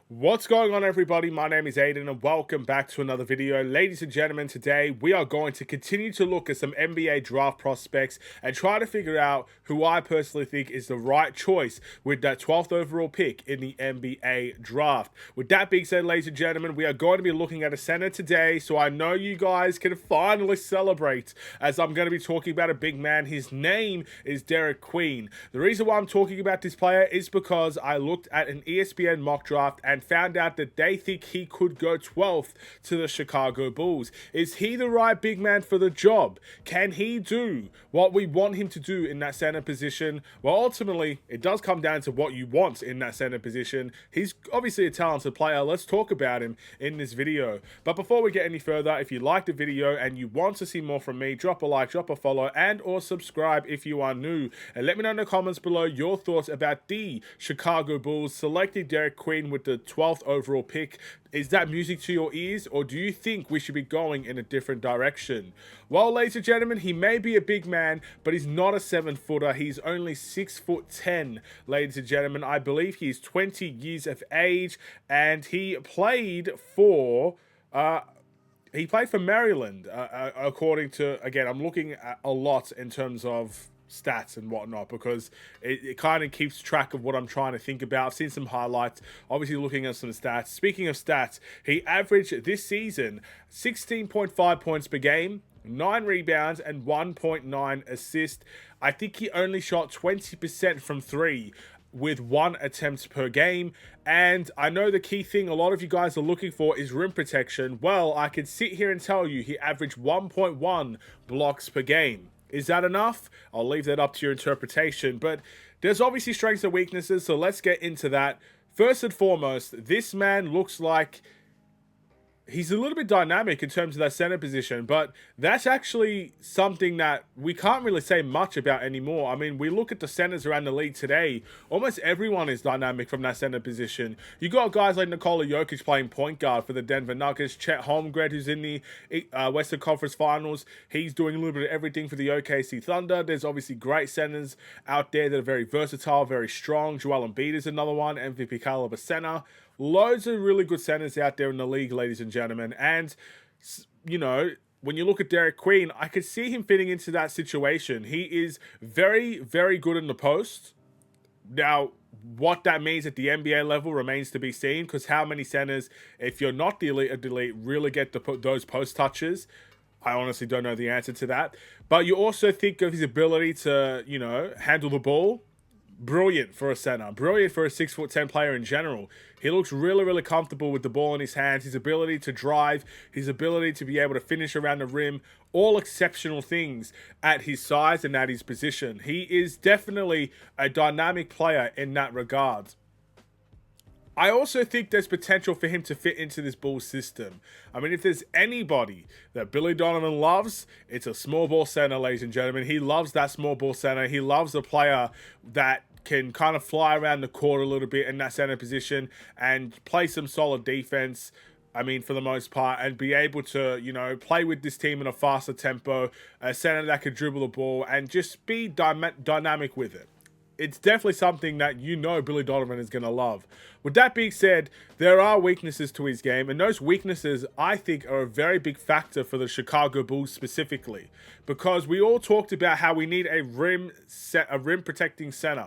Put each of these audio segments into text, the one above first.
What's going on, everybody? My name is Aiden and welcome back to another video. Ladies and gentlemen, today we are going to continue to look at some NBA draft prospects and try to figure out who I personally think is the right choice with that 12th overall pick in the NBA draft. With that being said, ladies and gentlemen, we are going to be looking at a center today, so I know you guys can finally celebrate as I'm going to be talking about a big man. His name is Derik. The reason why I'm talking about this player is because I looked at an ESPN mock draft and found out that they think he could go 12th to the Chicago Bulls. Is he the right big man for the job? Can he do what we want him to do in that center position? Well, ultimately, it does come down to what you want in that center position. He's obviously a talented player. Let's talk about him in this video. But before we get any further, if you like the video and you want to see more from me, drop a like, drop a follow, and or subscribe if you are new. And let me know in the comments below your thoughts about the Chicago Bulls selecting Derik with the 12th overall pick. Is that music to your ears, or do you think we should be going in a different direction? Well, ladies and gentlemen, he may be a big man, but he's not a 7-footer. He's only 6'10", ladies and gentlemen. I believe he's 20 years of age, and he played for Maryland, according to, again, I'm looking at a lot in terms of stats and whatnot because it kind of keeps track of what I'm trying to think about. I've seen some highlights, obviously looking at some stats. Speaking of stats, he averaged this season 16.5 points per game, 9 rebounds, and 1.9 assists. I think he only shot 20% from three with 1 attempt per game. And I know the key thing a lot of you guys are looking for is rim protection. Well, I can sit here and tell you he averaged 1.1 blocks per game. Is that enough? I'll leave that up to your interpretation, but there's obviously strengths and weaknesses, so let's get into that. First and foremost, this man looks like he's a little bit dynamic in terms of that center position, but that's actually something that we can't really say much about anymore. I mean, we look at the centers around the league today, almost everyone is dynamic from that center position. You got guys like Nikola Jokic playing point guard for the Denver Nuggets, Chet Holmgren, who's in the Western Conference Finals. He's doing a little bit of everything for the OKC Thunder. There's obviously great centers out there that are very versatile, very strong. Joel Embiid is another one, MVP caliber center. Loads of really good centers out there in the league, ladies and gentlemen. And, you know, when you look at Derik, I could see him fitting into that situation. He is very, very good in the post. Now, what that means at the NBA level remains to be seen, because how many centers, if you're not the elite of the elite, really get those post touches? I honestly don't know the answer to that. But you also think of his ability to, you know, handle the ball. Brilliant for a center, brilliant for a 6'10" player in general. He looks really, really comfortable with the ball in his hands. His ability to drive, his ability to be able to finish around the rim, all exceptional things at his size and at his position. He is definitely a dynamic player in that regard. I also think there's potential for him to fit into this Bulls system. I mean, if there's anybody that Billy Donovan loves, it's a small ball center, ladies and gentlemen. He loves that small ball center. He loves a player that can kind of fly around the court a little bit in that center position and play some solid defense. I mean, for the most part, and be able to, you know, play with this team in a faster tempo, a center that can dribble the ball and just be dynamic with it. It's definitely something that you know Billy Donovan is going to love. With that being said, there are weaknesses to his game, and those weaknesses, I think, are a very big factor for the Chicago Bulls specifically, because we all talked about how we need a rim protecting center.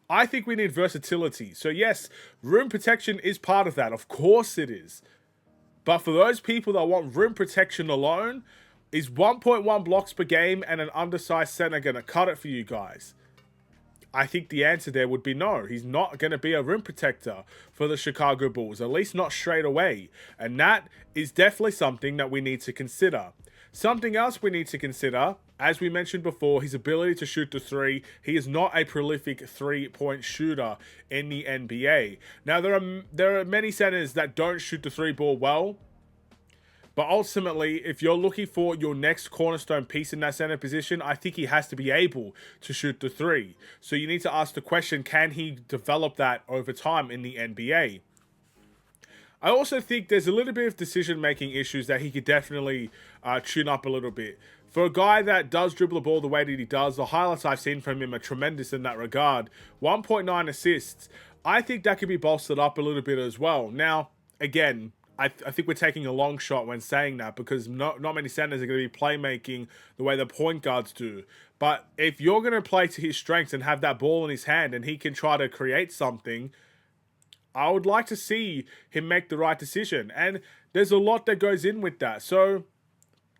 I think we need versatility. So yes, rim protection is part of that. Of course it is. But for those people that want rim protection alone, is 1.1 blocks per game and an undersized center going to cut it for you guys? I think the answer there would be no. He's not going to be a rim protector for the Chicago Bulls, at least not straight away. And that is definitely something that we need to consider. Something else we need to consider, as we mentioned before, his ability to shoot the three. He is not a prolific three-point shooter in the NBA. Now, there are many centers that don't shoot the three ball well. But ultimately, if you're looking for your next cornerstone piece in that center position, I think he has to be able to shoot the three. So you need to ask the question, can he develop that over time in the NBA? I also think there's a little bit of decision-making issues that he could definitely tune up a little bit. For a guy that does dribble the ball the way that he does, the highlights I've seen from him are tremendous in that regard. 1.9 assists. I think that could be bolstered up a little bit as well. Now, again, I think we're taking a long shot when saying that, because not many centers are going to be playmaking the way the point guards do. But if you're going to play to his strengths and have that ball in his hand and he can try to create something, I would like to see him make the right decision. And there's a lot that goes in with that. So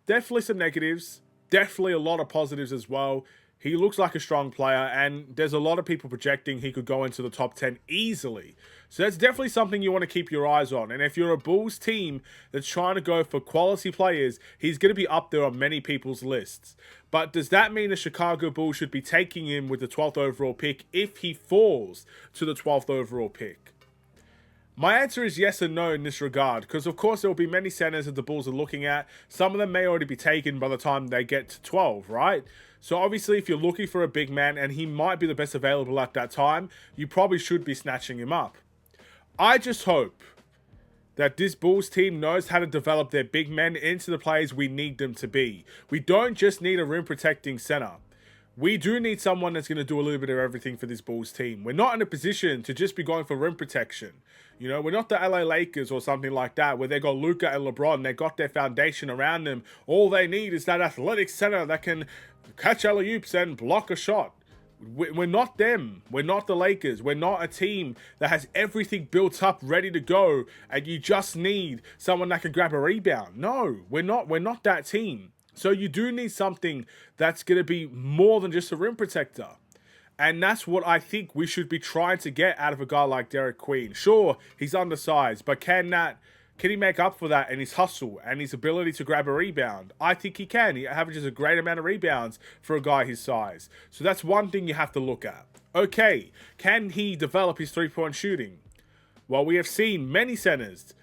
definitely some negatives, definitely a lot of positives as well. He looks like a strong player, and there's a lot of people projecting he could go into the top 10 easily. So that's definitely something you want to keep your eyes on. And if you're a Bulls team that's trying to go for quality players, he's going to be up there on many people's lists. But does that mean the Chicago Bulls should be taking him with the 12th overall pick if he falls to the 12th overall pick? My answer is yes and no in this regard, because of course there will be many centers that the Bulls are looking at. Some of them may already be taken by the time they get to 12, right? So obviously if you're looking for a big man and he might be the best available at that time, you probably should be snatching him up. I just hope that this Bulls team knows how to develop their big men into the players we need them to be. We don't just need a rim protecting center. We do need someone that's going to do a little bit of everything for this Bulls team. We're not in a position to just be going for rim protection. You know, we're not the LA Lakers or something like that, where they got Luka and LeBron. They got their foundation around them. All they need is that athletic center that can catch alley-oops and block a shot. We're not them. We're not the Lakers. We're not a team that has everything built up, ready to go, and you just need someone that can grab a rebound. No, we're not that team. So you do need something that's going to be more than just a rim protector. And that's what I think we should be trying to get out of a guy like Derik Queen. Sure, he's undersized, but can he make up for that in his hustle and his ability to grab a rebound? I think he can. He averages a great amount of rebounds for a guy his size. So that's one thing you have to look at. Okay, can he develop his three-point shooting? Well, we have seen many centers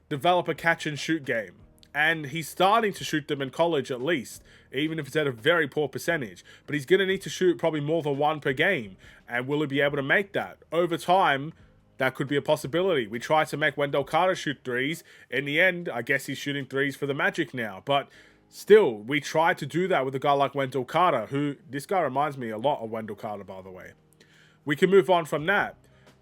develop a catch-and-shoot game. And he's starting to shoot them in college at least, even if it's at a very poor percentage. But he's going to need to shoot probably more than one per game. And will he be able to make that? Over time, that could be a possibility. We tried to make Wendell Carter shoot threes. In the end, I guess he's shooting threes for the Magic now. But still, we tried to do that with a guy like Wendell Carter, who, this guy reminds me a lot of Wendell Carter, by the way. We can move on from that.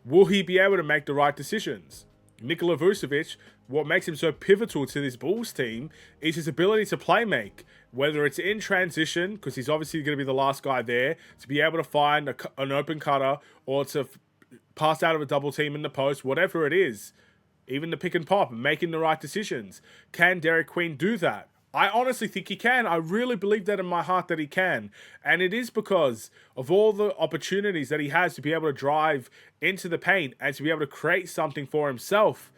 Will he be able to make the right decisions? Nikola Vucevic, what makes him so pivotal to this Bulls team is his ability to play make, whether it's in transition, because he's obviously going to be the last guy there, to be able to find an open cutter or to pass out of a double team in the post, whatever it is, even the pick and pop, making the right decisions. Can Derik Queen do that? I honestly think he can. I really believe that in my heart that he can. And it is because of all the opportunities that he has to be able to drive into the paint and to be able to create something for himself.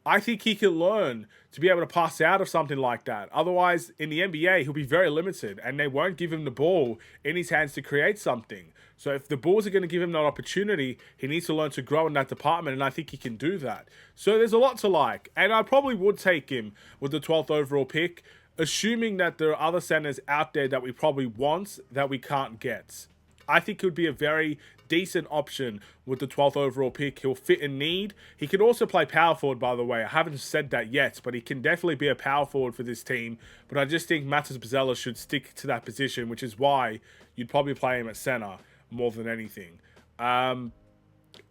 I think he can learn to be able to pass out of something like that. Otherwise, in the NBA, he'll be very limited and they won't give him the ball in his hands to create something. So if the Bulls are going to give him that opportunity, he needs to learn to grow in that department, and I think he can do that. So there's a lot to like, and I probably would take him with the 12th overall pick, assuming that there are other centers out there that we probably want that we can't get. I think it would be a very decent option with the 12th overall pick. He'll fit in need. He can also play power forward, by the way. I haven't said that yet, but he can definitely be a power forward for this team. But I just think Matas Bouzella should stick to that position, which is why you'd probably play him at center more than anything.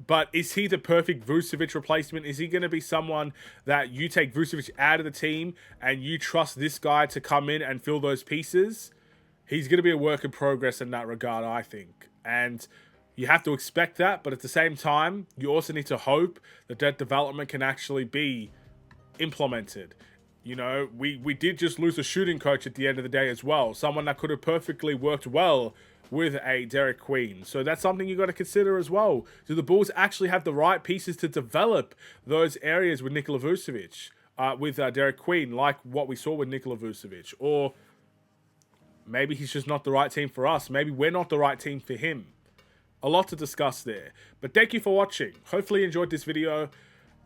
But is he the perfect Vucevic replacement? Is he going to be someone that you take Vucevic out of the team and you trust this guy to come in and fill those pieces? He's going to be a work in progress in that regard, I think. And you have to expect that, but at the same time, you also need to hope that that development can actually be implemented. You know, we did just lose a shooting coach at the end of the day as well. Someone that could have perfectly worked well with a Derik Queen. So that's something you got to consider as well. Do the Bulls actually have the right pieces to develop those areas with Nikola Vucevic, with Derik Queen, like what we saw with Nikola Vucevic? Or maybe he's just not the right team for us. Maybe we're not the right team for him. A lot to discuss there. But thank you for watching. Hopefully you enjoyed this video.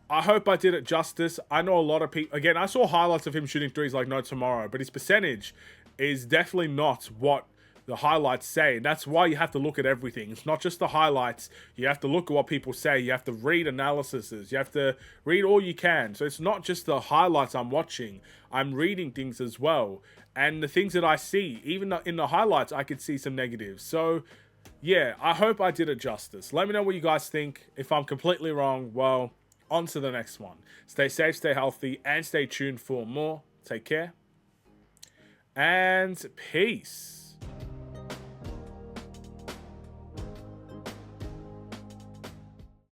I hope I did it justice. I know a lot of people... Again, I saw highlights of him shooting threes like no tomorrow, but his percentage is definitely not what the highlights say. And that's why you have to look at everything. It's not just the highlights. You have to look at what people say. You have to read analyses. You have to read all you can. So it's not just the highlights I'm watching. I'm reading things as well. And the things that I see, even in the highlights, I could see some negatives. So yeah, I hope I did it justice. Let me know what you guys think. If I'm completely wrong, well, on to the next one. Stay safe, stay healthy, and stay tuned for more. Take care, and peace.